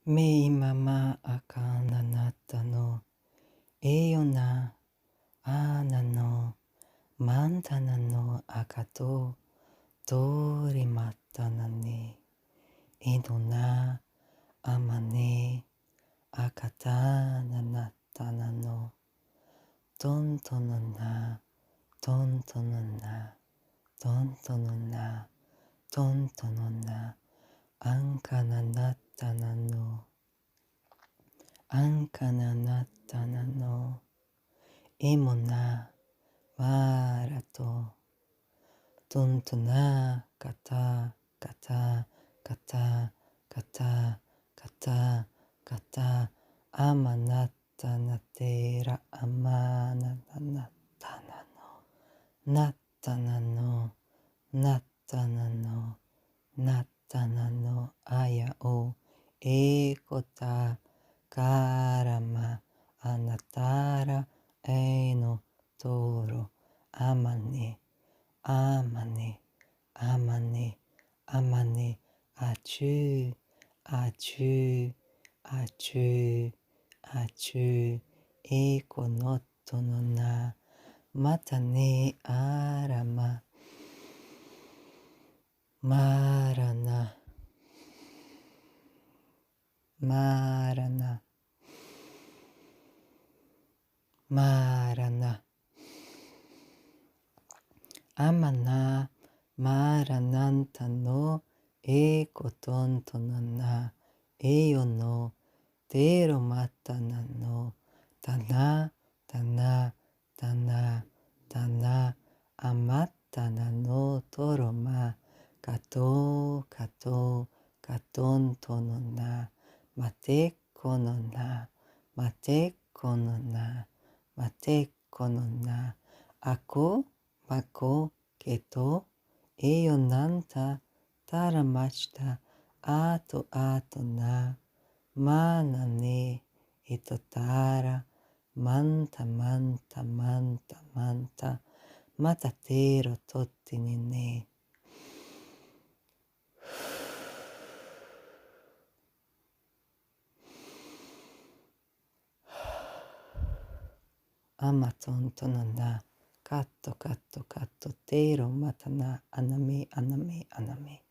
めいままあかななったのえよなあなのまんたなのあかととりまったなねえのなあまねあかたななったなのとんとのなとんとのなとんとのなとんとのなあんかななったなのあんかななったなのえもなわらととんとなかたかたかたかたかたかたあまなったなてらあまなななったなのなったなのなったなのなったなのあやおえこたからまあなたらえのとろあまねあまねあまねあまねあちゅうあちゅうあちゅうあちゅうえこのとのなまたねあらままらなまらなまらなあまなまらなんたのえことんとのなえよのてろまたなのたなたなたなたなあまったなのとろまかとかとかとんとのなまてっこのなまてっこのなまてっこのなあこまこけとえよなんたたらましたあとあとなまなねえとたらまんたまんたまんたまんたまたてろとってにねアマゾンとのなカットカットカットてろまたなあなめあなめあなめ